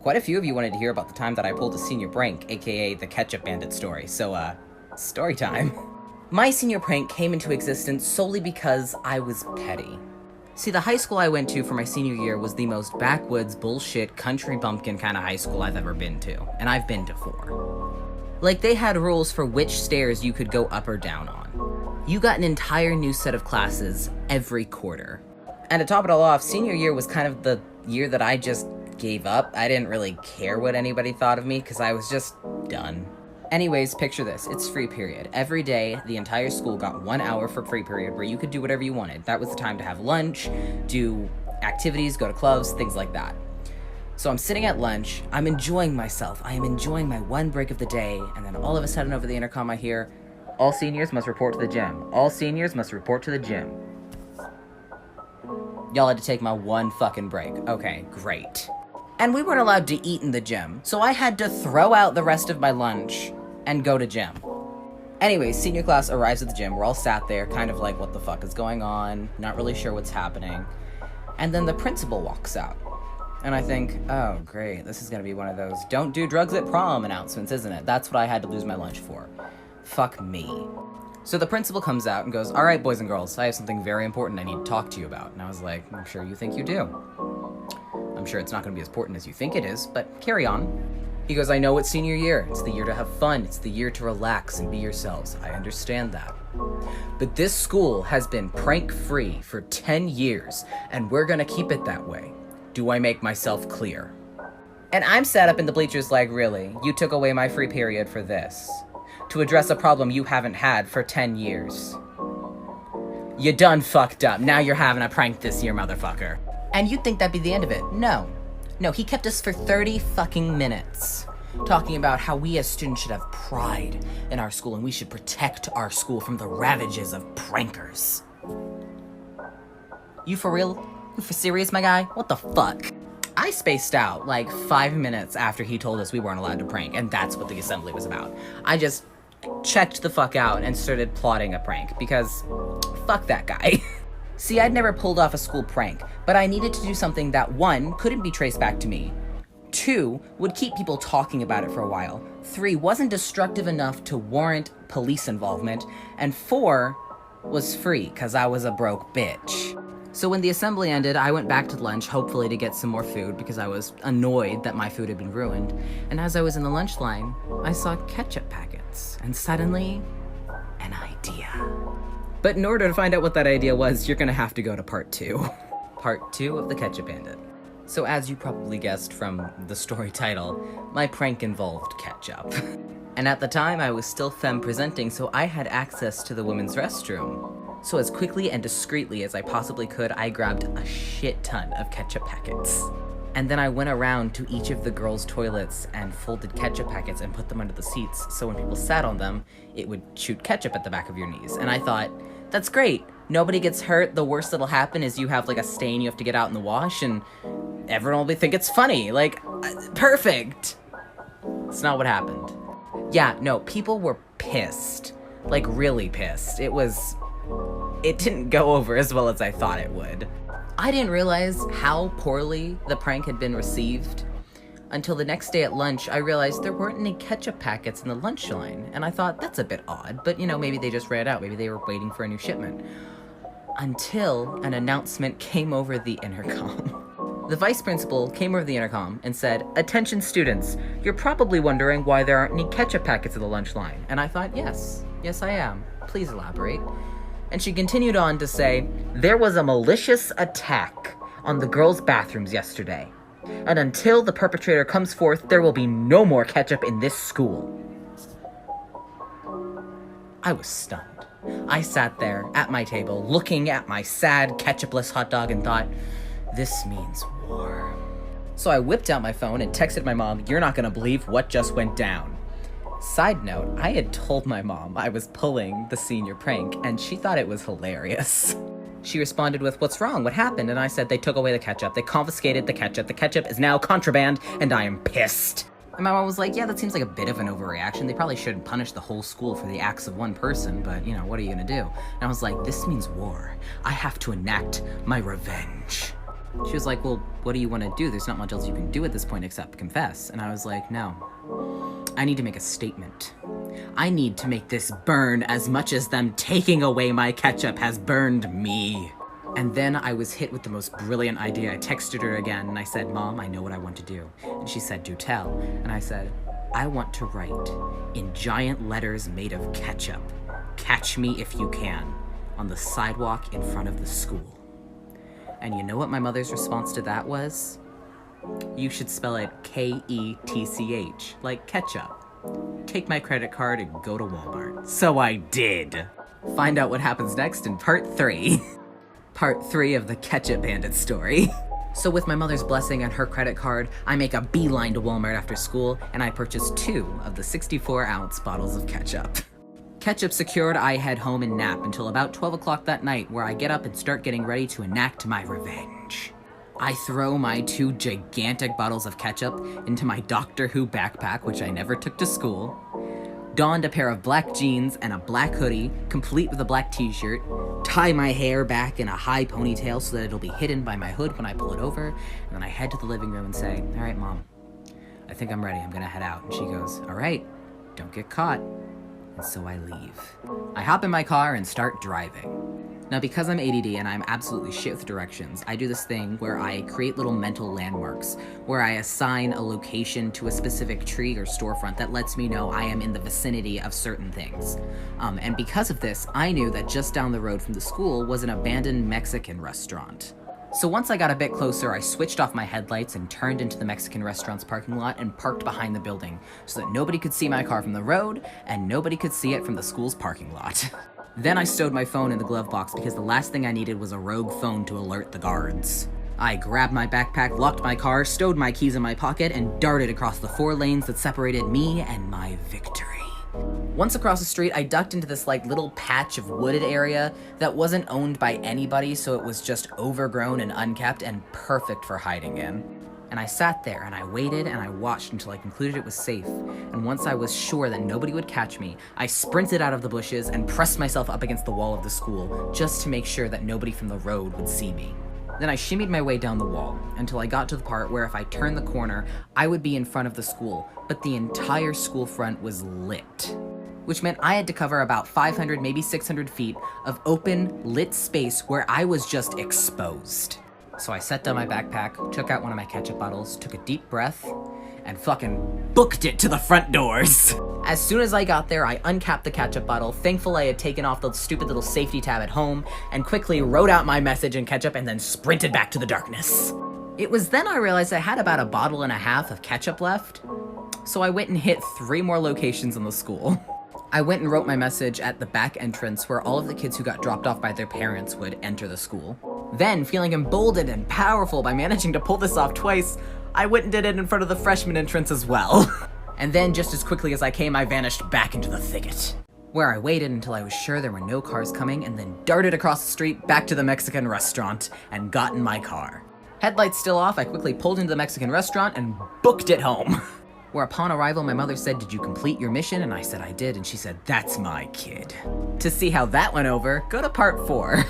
quite a few of you wanted to hear about the time that I pulled a senior prank, aka the Ketchup Bandit story, so, story time. My senior prank came into existence solely because I was petty. See, the high school I went to for my senior year was the most backwoods, bullshit, country bumpkin kind of high school I've ever been to, and I've been to 4. Like, they had rules for which stairs you could go up or down on. You got an entire new set of classes every quarter. And to top it all off, senior year was kind of the year that I just gave up. I didn't really care what anybody thought of me, because I was just done. Anyways, picture this. It's free period. Every day, the entire school got 1 hour for free period where you could do whatever you wanted. That was the time to have lunch, do activities, go to clubs, things like that. So I'm sitting at lunch, I'm enjoying myself. I am enjoying my one break of the day, and then all of a sudden over the intercom I hear, all seniors must report to the gym. All seniors must report to the gym. Y'all had to take my one fucking break. Okay, great. And we weren't allowed to eat in the gym, so I had to throw out the rest of my lunch and go to gym. Anyways, senior class arrives at the gym. We're all sat there, kind of like, what the fuck is going on? Not really sure what's happening. And then the principal walks out. And I think, oh, great, this is gonna be one of those don't do drugs at prom announcements, isn't it? That's what I had to lose my lunch for. Fuck me. So the principal comes out and goes, all right, boys and girls, I have something very important I need to talk to you about. And I was like, I'm sure you think you do. I'm sure it's not gonna be as important as you think it is, but carry on. He goes, I know it's senior year. It's the year to have fun. It's the year to relax and be yourselves. I understand that. But this school has been prank-free for 10 years, and we're gonna keep it that way. Do I make myself clear? And I'm sat up in the bleachers like, really? You took away my free period for this? To address a problem you haven't had for 10 years. You done fucked up. Now you're having a prank this year, motherfucker. And you'd think that'd be the end of it. No. No, he kept us for 30 fucking minutes talking about how we as students should have pride in our school and we should protect our school from the ravages of prankers. You for real? You for serious, my guy? What the fuck? I spaced out like 5 minutes after he told us we weren't allowed to prank, and that's what the assembly was about. I just checked the fuck out and started plotting a prank because fuck that guy. See, I'd never pulled off a school prank, but I needed to do something that 1, couldn't be traced back to me, 2, would keep people talking about it for a while, 3, wasn't destructive enough to warrant police involvement, and 4, was free, cause I was a broke bitch. So when the assembly ended, I went back to lunch, hopefully to get some more food, because I was annoyed that my food had been ruined, and as I was in the lunch line, I saw ketchup packets, and suddenly, an idea. But in order to find out what that idea was, you're gonna have to go to part 2. Part 2 of the Ketchup Bandit. So as you probably guessed from the story title, my prank involved ketchup. And at the time, I was still femme presenting, so I had access to the women's restroom. So as quickly and discreetly as I possibly could, I grabbed a shit ton of ketchup packets. And then I went around to each of the girls' toilets and folded ketchup packets and put them under the seats, so when people sat on them, it would shoot ketchup at the back of your knees. And I thought, that's great. Nobody gets hurt. The worst that'll happen is you have like a stain you have to get out in the wash, and everyone will think it's funny. Like, perfect. It's not what happened. Yeah, no, people were pissed. Like, really pissed. It didn't go over as well as I thought it would. I didn't realize how poorly the prank had been received until the next day at lunch. I realized there weren't any ketchup packets in the lunch line, and I thought, that's a bit odd, but you know, maybe they just ran out. Maybe they were waiting for a new shipment. Until an announcement came over the intercom. The vice principal came over the intercom and said, attention students, you're probably wondering why there aren't any ketchup packets in the lunch line. And I thought, yes I am. Please elaborate. And she continued on to say, there was a malicious attack on the girls' bathrooms yesterday. And until the perpetrator comes forth, there will be no more ketchup in this school. I was stunned. I sat there at my table, looking at my sad ketchupless hot dog and thought, this means war. So I whipped out my phone and texted my mom, you're not gonna believe what just went down. Side note, I had told my mom I was pulling the senior prank, and she thought it was hilarious. She responded with, what's wrong? What happened? And I said, they took away the ketchup. They confiscated the ketchup. The ketchup is now contraband, and I am pissed. And my mom was like, yeah, that seems like a bit of an overreaction. They probably shouldn't punish the whole school for the acts of one person, but, you know, what are you gonna do? And I was like, this means war. I have to enact my revenge. She was like, well, what do you want to do? There's not much else you can do at this point except confess. And I was like, no. I need to make a statement. I need to make this burn as much as them taking away my ketchup has burned me. And then I was hit with the most brilliant idea. I texted her again and I said, Mom, I know what I want to do. And she said, do tell. And I said, I want to write in giant letters made of ketchup, "Catch me if you can," on the sidewalk in front of the school. And you know what my mother's response to that was? You should spell it Ketch, like ketchup. Take my credit card and go to Walmart. So I did. Find out what happens next in part 3. Part 3 of the Ketchup Bandit story. So with my mother's blessing and her credit card, I make a beeline to Walmart after school, and I purchase 2 of the 64-ounce bottles of ketchup. Ketchup secured, I head home and nap until about 12 o'clock that night, where I get up and start getting ready to enact my revenge. I throw my 2 gigantic bottles of ketchup into my Doctor Who backpack, which I never took to school, donned a pair of black jeans and a black hoodie, complete with a black t-shirt, tie my hair back in a high ponytail so that it'll be hidden by my hood when I pull it over, and then I head to the living room and say, all right, Mom, I think I'm ready, I'm gonna head out. And she goes, all right, don't get caught. And so I leave. I hop in my car and start driving. Now, because I'm ADD and I'm absolutely shit with directions, I do this thing where I create little mental landmarks, where I assign a location to a specific tree or storefront that lets me know I am in the vicinity of certain things. And because of this, I knew that just down the road from the school was an abandoned Mexican restaurant. So once I got a bit closer, I switched off my headlights and turned into the Mexican restaurant's parking lot and parked behind the building so that nobody could see my car from the road and nobody could see it from the school's parking lot. Then I stowed my phone in the glove box because the last thing I needed was a rogue phone to alert the guards. I grabbed my backpack, locked my car, stowed my keys in my pocket, and darted across the 4 lanes that separated me and my victory. Once across the street, I ducked into this little patch of wooded area that wasn't owned by anybody, so it was just overgrown and unkept and perfect for hiding in. And I sat there and I waited and I watched until I concluded it was safe. And once I was sure that nobody would catch me, I sprinted out of the bushes and pressed myself up against the wall of the school just to make sure that nobody from the road would see me. Then I shimmied my way down the wall until I got to the part where if I turned the corner, I would be in front of the school, but the entire school front was lit, which meant I had to cover about 500, maybe 600 feet of open, lit space where I was just exposed. So I set down my backpack, took out one of my ketchup bottles, took a deep breath, and fucking booked it to the front doors. As soon as I got there, I uncapped the ketchup bottle, thankful I had taken off the stupid little safety tab at home, and quickly wrote out my message in ketchup and then sprinted back to the darkness. It was then I realized I had about 1.5 bottles of ketchup left, so I went and hit 3 more locations in the school. I went and wrote my message at the back entrance where all of the kids who got dropped off by their parents would enter the school. Then, feeling emboldened and powerful by managing to pull this off twice, I went and did it in front of the freshman entrance as well. And then, just as quickly as I came, I vanished back into the thicket, where I waited until I was sure there were no cars coming and then darted across the street back to the Mexican restaurant and got in my car. Headlights still off, I quickly pulled into the Mexican restaurant and booked it home. Where upon arrival, my mother said, did you complete your mission? And I said I did, and she said, that's my kid. To see how that went over, go to part 4.